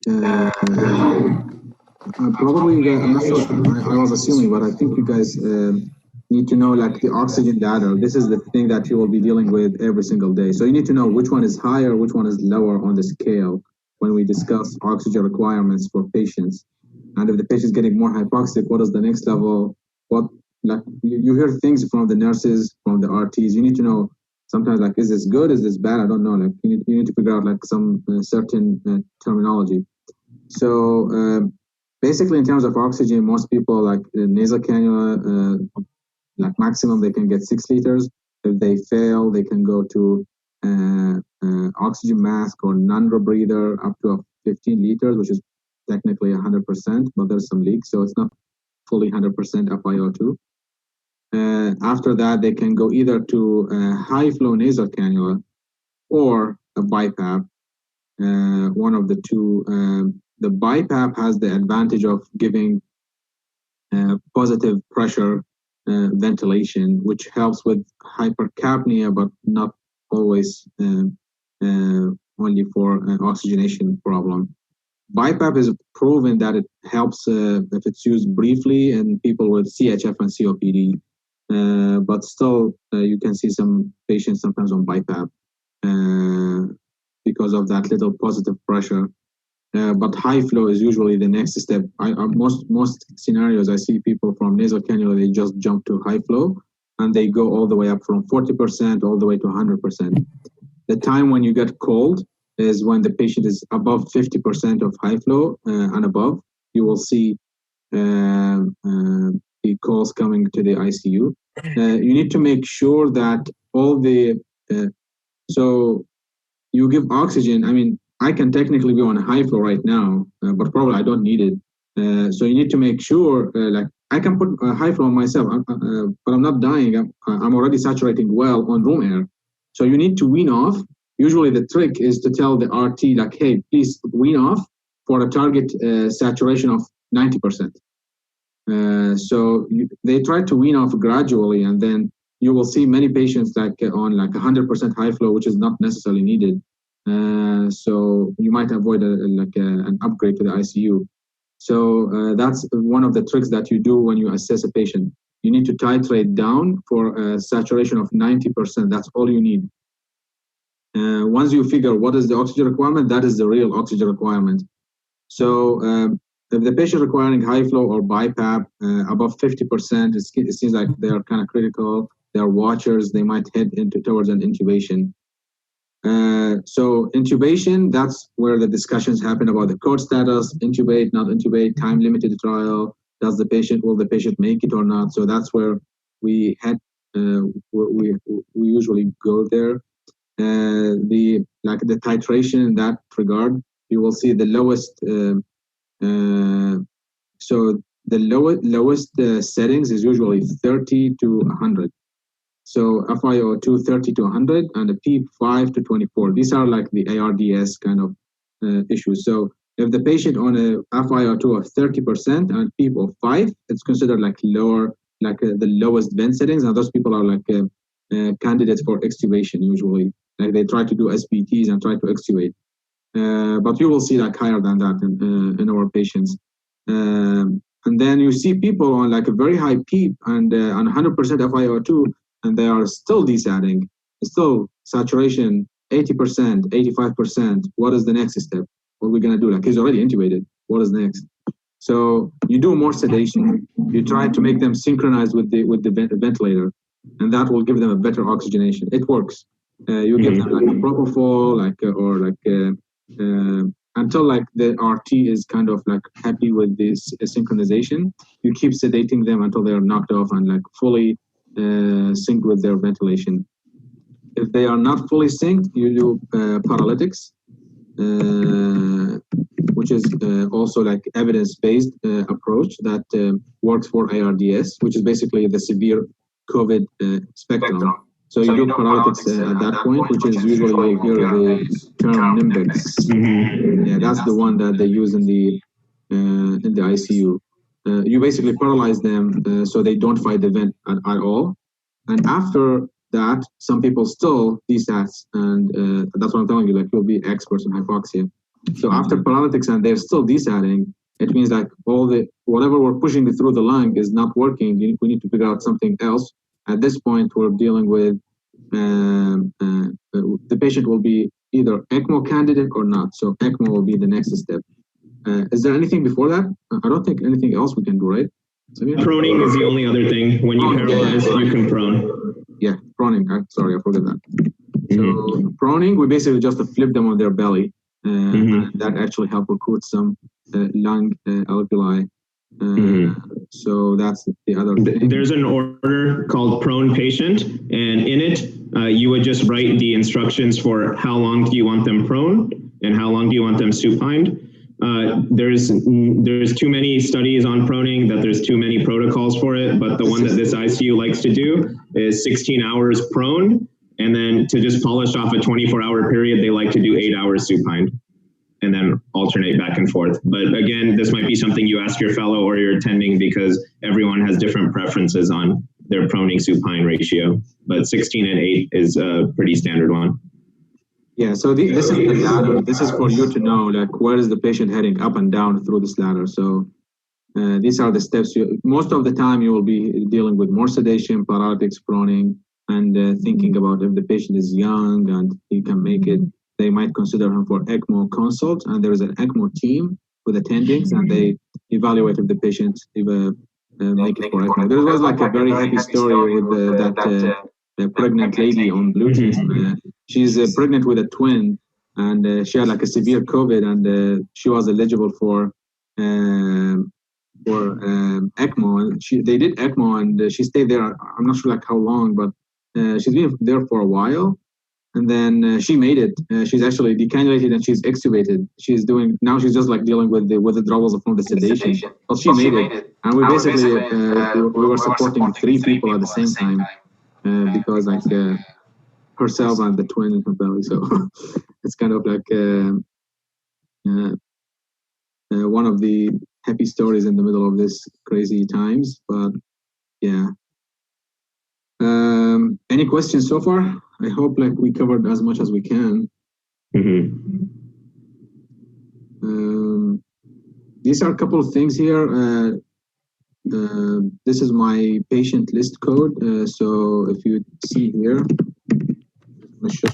Uh, Probably, you guys, I'm not sure. I was assuming, but I think you guys need to know like the oxygen data. This is the thing that you will be dealing with every single day. So you need to know which one is higher, which one is lower on the scale when we discuss oxygen requirements for patients. And if the patient is getting more hypoxic, what is the next level? What like you hear things from the nurses, from the RTs. You need to know sometimes like, is this good? Is this bad? I don't know. Like you need to figure out like some certain terminology. So basically, in terms of oxygen, most people like nasal cannula, like maximum they can get 6 liters. If they fail, they can go to oxygen mask or non-rebreather up to 15 liters, which is technically 100%, but there's some leaks, so it's not fully 100% FiO2. After that, they can go either to high flow nasal cannula or a BiPAP, one of the two. The BiPAP has the advantage of giving positive pressure ventilation, which helps with hypercapnia, but not always only for an oxygenation problem. BiPAP is proven that it helps if it's used briefly in people with CHF and COPD, but still you can see some patients sometimes on BiPAP because of that little positive pressure. But high flow is usually the next step. Most scenarios, I see people from nasal cannula, they just jump to high flow, and they go all the way up from 40% all the way to 100%. The time when you get cold is when the patient is above 50% of high flow and above. You will see the calls coming to the ICU. You need to make sure that all the so you give oxygen. I mean, I can technically be on high flow right now, but probably I don't need it. So you need to make sure, like I can put high flow on myself, but I'm not dying. I'm already saturating well on room air. So you need to wean off. Usually the trick is to tell the RT like, hey, please wean off for a target saturation of 90%. They try to wean off gradually, and then you will see many patients like on like 100% high flow, which is not necessarily needed. So you might avoid an upgrade to the ICU. So that's one of the tricks that you do when you assess a patient. You need to titrate down for a saturation of 90%. That's all you need. Once you figure what is the oxygen requirement, that is the real oxygen requirement. So if the patient requiring high flow or BiPAP above 50%, it seems like they are kind of critical. They are watchers. They might head towards an intubation. So intubation, that's where the discussions happen about the code status, intubate, not intubate, time-limited trial. Will the patient make it or not? So that's where we usually go there. The titration in that regard, you will see the lowest. So the lowest settings is usually 30 to 100. So FiO2 30 to 100 and a PEEP 5 to 24. These are like the ARDS kind of issues. So if the patient on a FiO2 of 30% and PEEP of 5, it's considered like lower, like the lowest vent settings. And those people are like candidates for extubation usually. Like they try to do SBTs and try to extubate. But you will see like higher than that in our patients. And then you see people on like a very high PEEP and on 100% FiO2, and they are still desatting, still saturation 80%, 85%. What is the next step? What are we gonna do? Like he's already intubated. What is next? So you do more sedation. You try to make them synchronize with the ventilator, and that will give them a better oxygenation. It works. You give them like a propofol, until like the RT is kind of like happy with this synchronization. You keep sedating them until they are knocked off and like fully synced with their ventilation. If they are not fully synced, you do paralytics, which is also like evidence-based approach that works for ARDS, which is basically the severe COVID spectrum. So you do paralytics at that point, which is usually you hear the term Nimbex. Yeah, that's the one that they use in the ICU. You basically paralyze them so they don't fight the vent at all. And after that, some people still desats, and that's what I'm telling you. Like you'll be experts in hypoxia. So after paralytics and they're still desatting, it means like whatever we're pushing through the lung is not working. We need to figure out something else. At this point, we're dealing with the patient will be either ECMO candidate or not. So ECMO will be the next step. Is there anything before that? I don't think anything else we can do, right? Proning is the only other thing. When you paralyze, you can prone. Yeah, proning. Sorry, I forgot that. So proning, we basically just flip them on their belly. And that actually help recruit some lung alveoli. So that's the other thing. There's an order called prone patient, and in it, you would just write the instructions for how long do you want them prone and how long do you want them supined. There's too many studies on proning that there's too many protocols for it, but the one that this ICU likes to do is 16 hours prone, and then to just polish off a 24-hour period, they like to do 8 hours supined and then alternate back and forth. But again, this might be something you ask your fellow or your attending because everyone has different preferences on their proning supine ratio. But 16 and 8 is a pretty standard one. Yeah, so this is the ladder. This is for you to know, like, where is the patient heading up and down through this ladder. So these are the steps. Most of the time, you will be dealing with more sedation, paralytics, proning, and thinking about if the patient is young and he can make it. They might consider him for ECMO consult, and there is an ECMO team with attendings, and they evaluate if the patient make it for ECMO. There was like a very happy story with that pregnant lady on Bluetooth. She's pregnant with a twin, and she had like a severe COVID, and she was eligible for ECMO. And they did ECMO, and she stayed there. I'm not sure like how long, but she's been there for a while. And then she made it. She's actually decannulated and she's extubated. She's just like dealing with the withdrawals from the sedation. But she made it. And we basically we were supporting 3 people at the same time because like herself and the twin in her belly. So it's kind of like one of the happy stories in the middle of this crazy times. But yeah. Any questions so far? I hope like we covered as much as we can. These are a couple of things here. This is my patient list code. So if you see here, I'm gonna show